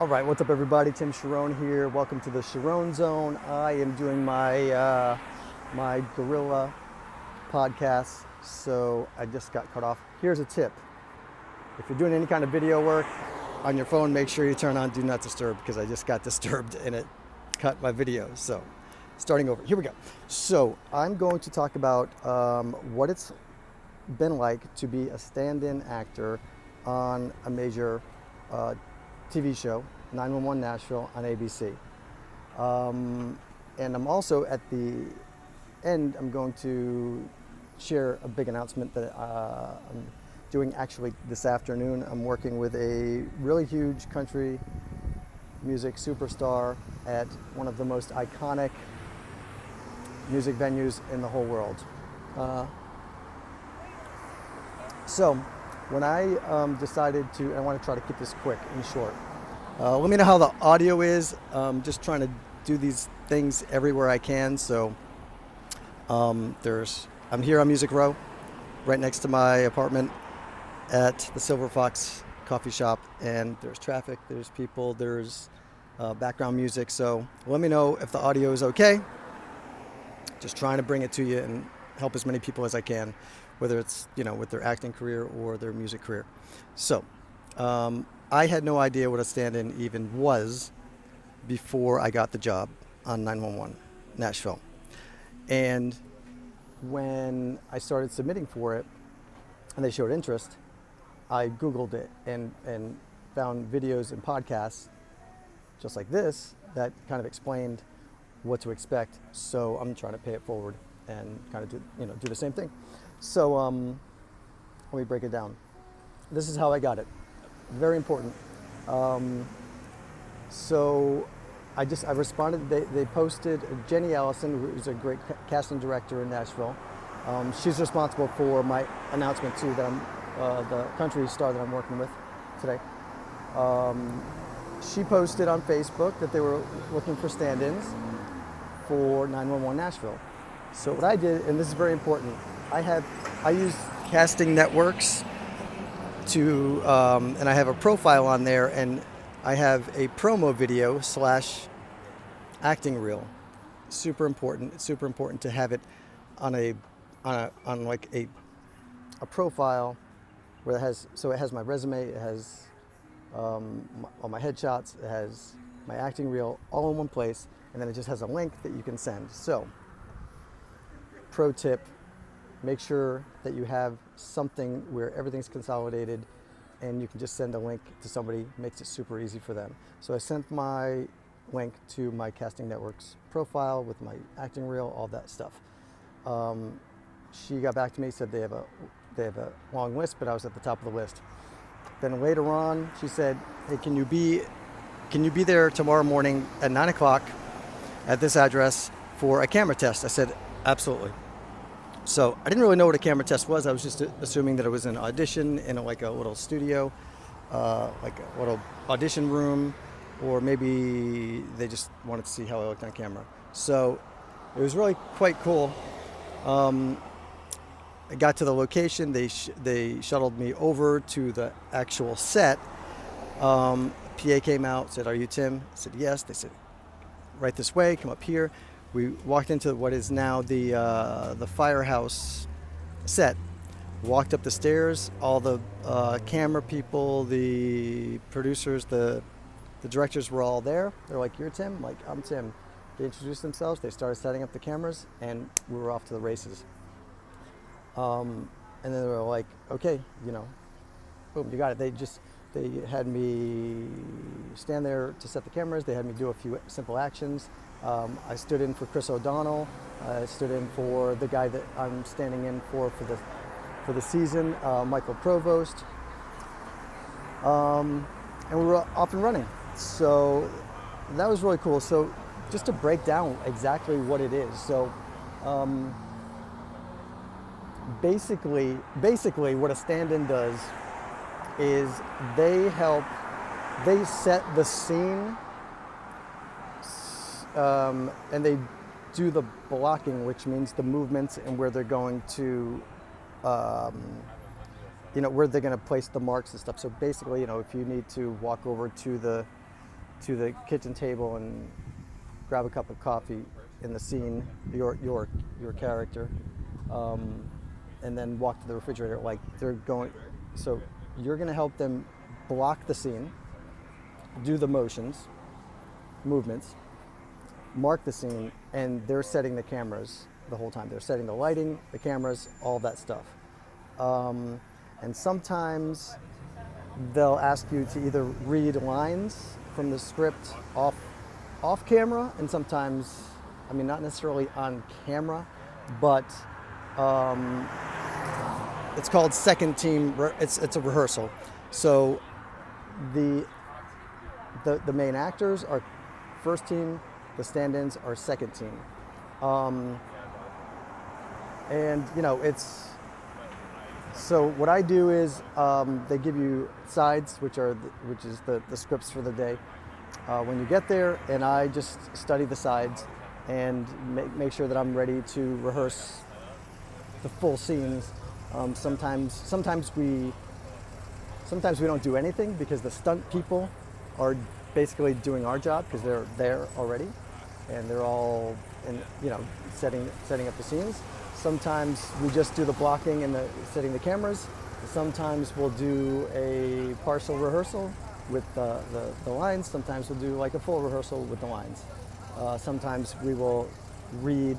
All right, what's up, everybody? Tim Charron here. Welcome to the Charron Zone. I am doing my guerrilla podcast, so I just got cut off. Here's a tip: if you're doing any kind of video work on your phone, make sure you turn on Do Not Disturb, because I just got disturbed and it cut my video. So, starting over. Here we go. So I'm going to talk about what it's been like to be a stand-in actor on a major TV show, 911 Nashville on ABC. And I'm also at the end, I'm going to share a big announcement that I'm doing actually this afternoon. I'm working with a really huge country music superstar at one of the most iconic music venues in the whole world. So when I decided to, I want to try to keep this quick and short. Let me know how the audio is. Just trying to do these things everywhere I can. So I'm here on Music Row, right next to my apartment at the Silver Fox coffee shop, and there's traffic, there's people, there's background music. So let me know if the audio is okay. Just trying to bring it to you and help as many people as I can, whether it's, with their acting career or their music career. So I had no idea what a stand-in even was before I got the job on 911 Nashville. And when I started submitting for it and they showed interest, I Googled it and found videos and podcasts just like this that kind of explained what to expect. So I'm trying to pay it forward and kind of do the same thing. So let me break it down. This is how I got it. Very important. So I responded. They posted Jenny Allison, who's a great casting director in Nashville. She's responsible for my announcement too, that I'm the country star that I'm working with today. She posted on Facebook that they were looking for stand-ins for 911 Nashville. So what I did, and this is very important, I use casting networks to, and I have a profile on there, and I have a promo video / acting reel. Super important. It's super important to have it on like a profile where it has my resume, it has all my headshots, it has my acting reel all in one place, and then it just has a link that you can send. So, pro tip: make sure that you have something where everything's consolidated and you can just send a link to somebody. Makes it super easy for them. So I sent my link to my casting network's profile with my acting reel, all that stuff. She got back to me, said they have a long list, but I was at the top of the list. Then later on, she said, "Hey, can you be there tomorrow morning at 9 o'clock at this address for a camera test?" I said, "Absolutely." So I didn't really know what a camera test was. I was just assuming that it was an audition in a little studio, like a little audition room, or maybe they just wanted to see how I looked on camera. So it was really quite cool. I got to the location. They shuttled me over to the actual set. PA came out, said, "Are you Tim?" I said, "Yes." They said, "Right this way, come up here." We walked into what is now the firehouse set. Walked up the stairs. All the camera people, the producers, the directors were all there. They're like, "You're Tim?" I'm like, "I'm Tim." They introduced themselves. They started setting up the cameras, and we were off to the races. And then they were like, "Okay, boom, you got it." They had me stand there to set the cameras. They had me do a few simple actions. I stood in for Chris O'Donnell. I stood in for the guy that I'm standing in for the season, Michael Provost. And we were off and running. So that was really cool. So just to break down exactly what it is. So basically what a stand-in does is they set the scene, and they do the blocking, which means the movements and where they're going to where they're going to place the marks and stuff. So basically, if you need to walk over to the to the kitchen table and grab a cup of coffee in the scene, your character, and then walk to the refrigerator. Like they're going, so you're going to help them block the scene, do the movements, mark the scene, and they're setting the cameras the whole time. They're setting the lighting, the cameras, all that stuff. And sometimes they'll ask you to either read lines from the script off camera, and sometimes, I mean, not necessarily on camera, but it's called second team. It's a rehearsal. So the main actors are first team, the stand-ins are second team, and you know it's. So what I do is they give you sides, which is the scripts for the day. When you get there, and I just study the sides and make sure that I'm ready to rehearse the full scenes. Sometimes we don't do anything because the stunt people are basically doing our job because they're there already, and they're all setting up the scenes. Sometimes we just do the blocking and setting the cameras. Sometimes we'll do a partial rehearsal with the lines. Sometimes we'll do like a full rehearsal with the lines. Sometimes we will read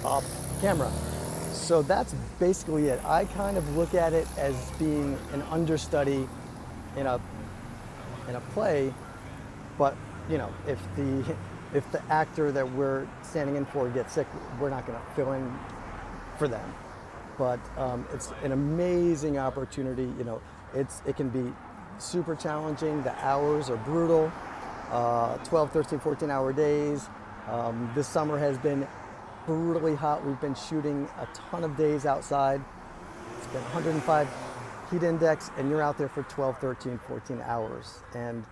off camera. So that's basically it. I kind of look at it as being an understudy in a play, but you know, if the actor that we're standing in for gets sick, we're not going to fill in for them. But it's an amazing opportunity. You know, it can be super challenging. The hours are brutal. 12, 13, 14-hour days. This summer has been brutally hot. We've been shooting a ton of days outside. It's been 105 heat index, and you're out there for 12, 13, 14 hours. And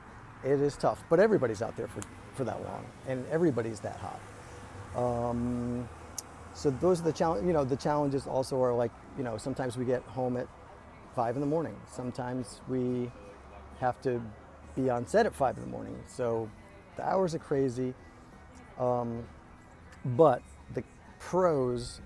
it is tough, but everybody's out there for that long, and everybody's that hot. So those are the challenge. You know, the challenges also are like, you know, sometimes we get home at 5 a.m. Sometimes we have to be on set at 5 a.m. So the hours are crazy, but the pros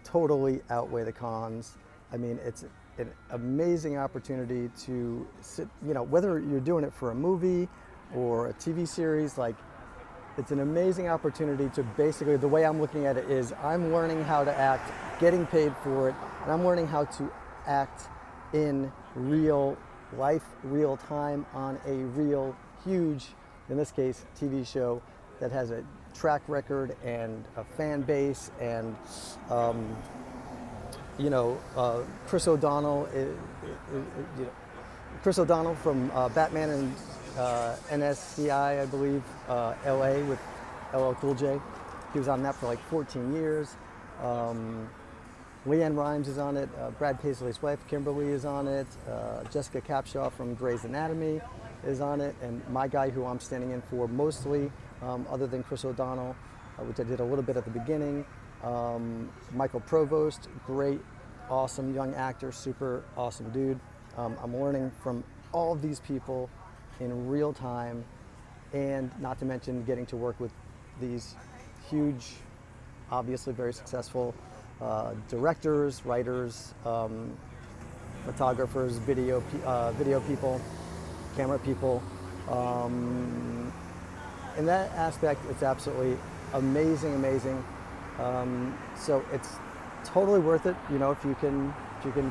totally outweigh the cons. I mean, it's an amazing opportunity to sit, you know, whether you're doing it for a movie or a TV series, like it's an amazing opportunity to basically, the way I'm looking at it is I'm learning how to act, getting paid for it, and I'm learning how to act in real life, real time, on a real huge, in this case, TV show that has a track record and a fan base, and Chris O'Donnell, Chris O'Donnell from Batman and NSCI, I believe, LA with LL Cool J. He was on that for like 14 years. Leanne Rimes is on it. Brad Paisley's wife, Kimberly, is on it. Jessica Capshaw from Grey's Anatomy is on it. And my guy, who I'm standing in for mostly, other than Chris O'Donnell, which I did a little bit at the beginning. Michael Provost, great, awesome young actor, super awesome dude. I'm learning from all of these people in real time, and not to mention getting to work with these huge, obviously very successful directors, writers, photographers, video people, camera people. In that aspect, it's absolutely amazing. So it's totally worth it. You know, if you can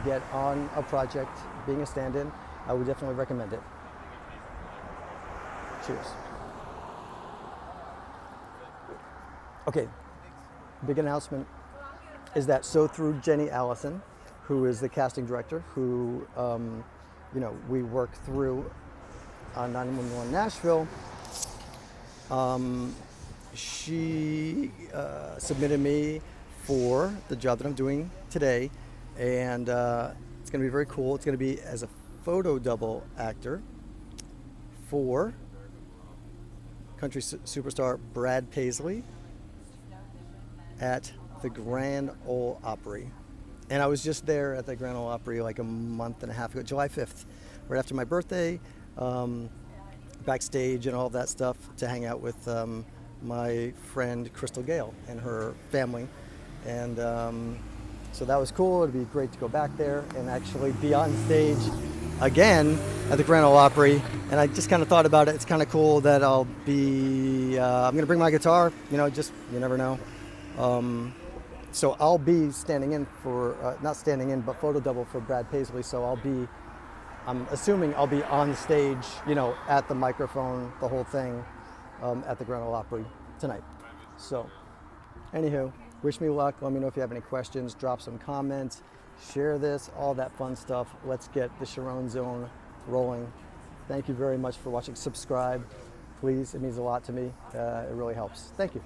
get on a project being a stand-in, I would definitely recommend it. Cheers. Okay, big announcement is that through Jenny Allison, who is the casting director, who we work through on 911 Nashville. She submitted me for the job that I'm doing today, and it's going to be very cool. It's going to be as a photo double actor for country superstar Brad Paisley at the Grand Ole Opry. And I was just there at the Grand Ole Opry like a month and a half ago, July 5th, right after my birthday, backstage and all of that stuff, to hang out with my friend Crystal Gale and her family. And so that was cool. It'd be great to go back there and actually be on stage again at the Grand Ole Opry. And I just kind of thought about it. It's kind of cool that I'll be, I'm going to bring my guitar, you know, just, you never know. So I'll be standing in for, not standing in, but photo double for Brad Paisley. So I'm assuming I'll be on stage, you know, at the microphone, the whole thing, at the Grand Ole Opry tonight. So, anywho, wish me luck. Let me know if you have any questions. Drop some comments. Share this, all that fun stuff. Let's get the Charron Zone rolling. Thank you very much for watching. Subscribe, please. It means a lot to me. It really helps. Thank you.